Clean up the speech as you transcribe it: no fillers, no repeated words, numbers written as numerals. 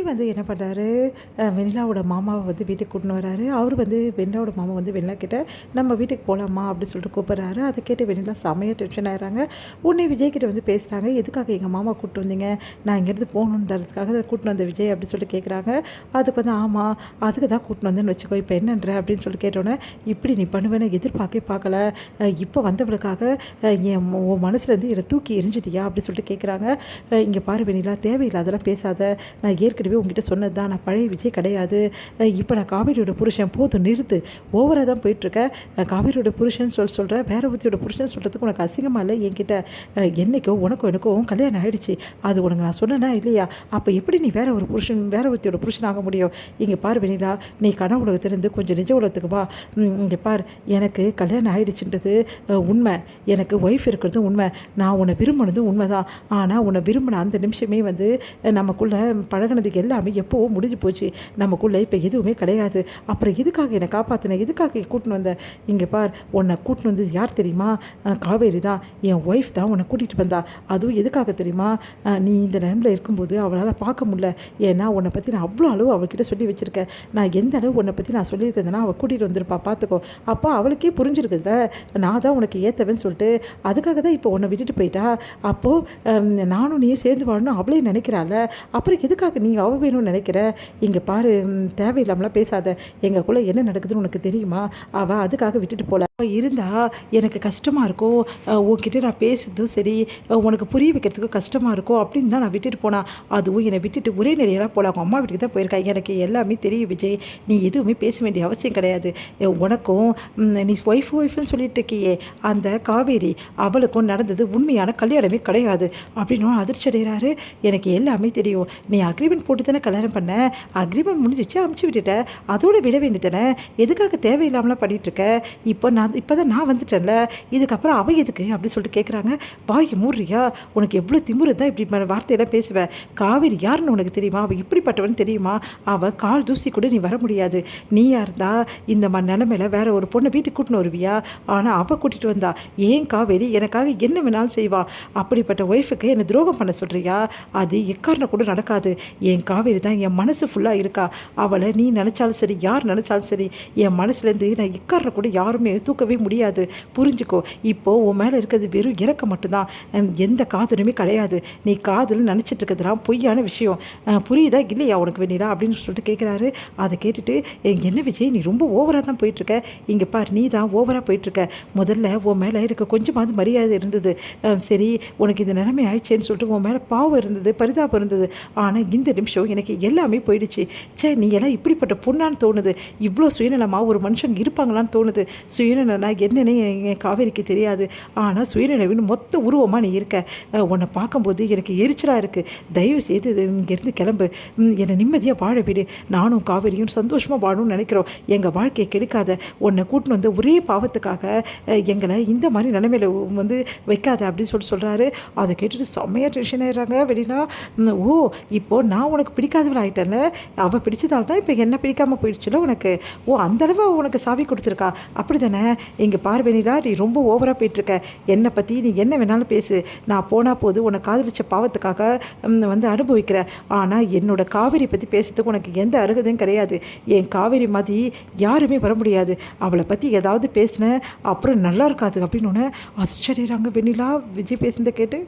வந்து என்ன பண்ணுறாரு, வெண்ணிலாவோட மாமாவை வந்து வீட்டுக்கு கூட்டின்னு வராரு. அவரு வந்து வெண்ணிலாவோட மாமா வந்து வெண்ணிலா கிட்ட, "நம்ம வீட்டுக்கு போகலாமா?" அப்படின்னு சொல்லிட்டு கூப்பிட்றாரு. அதை கேட்டு வெண்ணிலா செமையா டென்ஷன் ஆயிடுறாங்க. உடனே விஜய் கிட்ட வந்து பேசுகிறாங்க. "எதுக்காக எங்கள் மாமா கூப்பிட்டு வந்தீங்க? நான் இங்கேருந்து போகணுன்றதுக்காக தான் கூட்டின்னு வந்த விஜய்" அப்படின்னு சொல்லிட்டு கேட்குறாங்க. அதுக்கு வந்து, "ஆமாம், அதுக்கு தான் கூட்டின்னு வந்தேன்னு வச்சுக்கோ. இப்போ என்னன்ற?" அப்படின்னு சொல்லி கேட்டோன்னே, "இப்படி நீ பண்ணுவேன்னு எதிர்பார்க்கவே பார்க்கல. இப்போ வந்தவளுக்காக உன் மனசுலேருந்து என்னை தூக்கி எறிஞ்சிட்டியா?" அப்படின்னு சொல்லிட்டு கேட்குறாங்க. "இங்கே பாரு வெண்ணிலா, தேவையில்லாதெல்லாம் பேசாத. நான் ஏற்கனவே உங்ககிட்ட சொன்னது தான், நான் பழைய விஜய் கிடையாது. இப்போ நான் காவேரியோட புருஷன். போதும் நிறுத்து. ஓவராக தான் போயிட்டுருக்க. காவேரியோட புருஷன் சொல்கிறேன், வேற ஒருத்தியோட புருஷன் சொல்கிறதுக்கு உனக்கு அசிங்கமாக இல்லை என்கிட்ட? என்னைக்கோ உனக்கும் எனக்கும் கல்யாணம் ஆகிடுச்சு. அது உனக்கு நான் சொன்னேன்னா இல்லையா? அப்போ எப்படி நீ வேற ஒருத்தியோட புருஷன் ஆக முடியும்? இங்கே பாரு வெண்ணிலா, நீ கனவு உலகத்திலேருந்து கொஞ்சம் நிஜ உலகத்துக்கு வா. இங்கே பார், எனக்கு கல்யாணம் ஆகிடுச்சுன்றது உண்மை. எனக்கு ஒய்ஃப் இருக்கிறது உண்மை. நான் உன்னை விரும்பினதும் உண்மை தான். ஆனால் உன்னை விரும்பின அந்த நிமிஷமே வந்து நமக்குள்ளே பழகினதுக்கு எல்லாமே எப்போவோ முடிஞ்சு போச்சு. நமக்குள்ளே இப்போ எதுவுமே கிடையாது. அப்புறம் எதுக்காக என்னை காப்பாற்றினேன்? எதுக்காக கூட்டின்னு வந்த? இங்கே பார், உன்னை கூட்டின்னு வந்தது யார் தெரியுமா? காவேரி தான். என் ஒய்ஃப் தான் உன்னை கூட்டிகிட்டு வந்தா. அதுவும் எதுக்காக தெரியுமா? நீ இந்த நிலமில் இருக்கும்போது அவளால் பார்க்க முடியல. ஏன்னா உன்னை பற்றி நான் அவ்வளோ அளவு அவள்கிட்ட சொல்லி வச்சுருக்கேன். நான் எந்த அளவு உன்னை பற்றி நான் சொல்லியிருக்கிறதுனா அவள் கூட்டிகிட்டு வந்திருப்பா, பார்த்துக்கோ. அப்போ அவளுக்கே புரிஞ்சிருக்குதுல, நான் தான் உனக்கு ஏற்றவேன்னு சொல்லிட்டு. அதுக்காக தான் இப்போ உன்னை விட்டுட்டு போயிட்டா. அப்போது நானும் நீயும் சேர்ந்து வாழணும் அவளே நினைக்கிறாள். அப்புறம் எதுக்காக நீ அவ வேணும்னு நினைக்கிற? இங்கே பாரு, தேவையில்லாமலாம் பேசாத. எங்களுக்குள்ளே என்ன நடக்குதுன்னு உனக்கு தெரியுமா? அவள் அதுக்காக விட்டுட்டு போல. இருந்தால் எனக்கு கஷ்டமாக இருக்கும். உன்கிட்ட நான் பேசுறதும் சரி, உனக்கு புரிய வைக்கிறதுக்கும் கஷ்டமாக இருக்கும் அப்படின்னு தான் நான் விட்டுட்டு போனான். அதுவும் என்னை விட்டுட்டு ஒரே நிலையெல்லாம் போல அவங்க அம்மா வீட்டுக்கு தான் போயிருக்கா. எனக்கு எல்லாமே தெரியும் விஜய். நீ எதுவுமே பேச வேண்டிய அவசியம் கிடையாது. உனக்கும் நீ ஒய்ஃப்னு சொல்லிட்டு இருக்கியே, அந்த காவேரி, அவளுக்கும் நடந்தது உண்மையான கல்யாணமே கிடையாது அப்படின்னு அதிர்ச்சி அடைகிறாரு. எனக்கு எல்லாமே தெரியும். நீ அக்ரிமெண்ட் போட்டு தானே கல்யாணம் பண்ண. அக்ரிமெண்ட் முடிஞ்சிச்சு, அமுச்சு விட்டுட்ட. அதோட விட வேண்டியதானே. எதுக்காக தேவையில்லாமலாம் பண்ணிகிட்ருக்க? இப்போ தான் நான் வந்துட்டேன்ல, இதுக்கப்புறம் அவ எதுக்கு அப்படின்னு சொல்லிட்டு கேட்குறாங்க. வாய் மூடுறியா? உனக்கு எவ்வளோ திமுரு தான் இப்படி வார்த்தையெல்லாம் பேசுவேன்? காவேரி யாருன்னு உனக்கு தெரியுமா? அவள் இப்படிப்பட்டவன் தெரியுமா? அவள் கால் தூசி கூட நீ வர முடியாது. நீயா இருந்தா இந்த நிலமையில வேற ஒரு பொண்ணை வீட்டுக்கு கூட்டின்னு வருவியா? ஆனால் அவள் கூட்டிகிட்டு வந்தா. ஏன் காவேரி எனக்காக என்ன வேணாலும் செய்வா. அப்படிப்பட்ட ஒய்ஃபுக்கு என்னை துரோகம் பண்ண சொல்கிறியா? அது எக்காரணம் கூட நடக்காது. என் காவேரி தான் என் மனசு ஃபுல்லாக இருக்கா. அவளை நீ நினச்சாலும் சரி, யார் நினச்சாலும் சரி, என் மனசுலேருந்து நான் எக்காரணம் கூட யாருமே தூக்கவே முடியாது. புரிஞ்சுக்கோ. இப்போது உன் மேலே இருக்கிறது வெறும் இறக்க மட்டும்தான். எந்த காதலுமே கிடையாது. நீ காதல் நினச்சிட்டு இருக்கிறதுலாம் பொய்யான விஷயம். புரியுதா இல்லையா உனக்கு வெண்ணிலா அப்படின்னு சொல்லிட்டு கேட்குறாரு. அதை கேட்டுட்டு, என்ன விஜய், நீ ரொம்ப ஓவராக தான் போயிட்டுருக்க. இங்கே பார், நீ தான் ஓவராக போயிட்டுருக்க. முதல்ல உன் மேலே இருக்க கொஞ்சமாவது மரியாதை இருந்தது. சரி, உனக்கு இந்த நிலைமை ஆயிடுச்சேன்னு சொல்லிட்டு உன் மேலே பாவம் இருந்தது, பரிதாபம் இருந்தது. ஆனால் இந்த நிமிஷம் எனக்கு எல்லாமே போயிடுச்சு. நீ எல்லாம் இப்படிப்பட்ட பொண்ணான்னு தோணுது. இவ்வளோ சுயநலமாக ஒரு மனுஷங்க இருப்பாங்களான்னு தோணுது. சுயநலனா என்னன்னு என் காவேரிக்கு தெரியாது. ஆனால் சுயநலவின் மொத்த உருவமாக நீ இருக்க. உன்னை பார்க்கும்போது எனக்கு எரிச்சலாக இருக்குது. தயவு செய்து இங்கேருந்து கிளம்பு. என்னை நிம்மதியாக வாழ விடு. நானும் காவேரியும் சந்தோஷமாக வாழணும்னு நினைக்கிறோம். எங்கள் வாழ்க்கையை கெடுக்காத. உன்னை கூட்டின்னு வந்து ஒரே பாவத்துக்காக எங்களை இந்த மாதிரி நிலைமையில் வந்து வைக்காத அப்படின்னு சொல்கிறாரு. அதை கேட்டுட்டு செம்மையாக டென்ஷன் ஆயிடுறாங்க வெளியிலா. ஓ, இப்போது நான் உனக்கு பிடிக்காதவள் ஆகிட்டேன்ல. அவள் பிடிச்சதால் தான் இப்போ என்ன பிடிக்காமல் போயிடுச்சுல உனக்கு. ஓ, அந்தளவு உனக்கு சாவி கொடுத்துருக்கா அப்படி தானே? இங்கே பார் வெண்ணிலா, நீ ரொம்ப ஓவராக போயிட்டுருக்க. என்னை பற்றி நீ என்ன வேணாலும் பேசு. நான் போனால் போது உன்னை காதலிச்ச பாவத்துக்காக வந்து அனுபவிக்கிறேன். ஆனால் என்னோட காவேரி பற்றி பேசுறதுக்கு உனக்கு எந்த அருகதையும் கிடையாது. என் காவேரி மாதிரி யாருமே வர முடியாது. அவளை பற்றி ஏதாவது பேசினேன் அப்புறம் நல்லா இருக்காது அப்படின்னு ஒன்று அதிர்ச்சி அடைகிறாங்க வெண்ணிலா விஜய் பேசுனதை கேட்டு.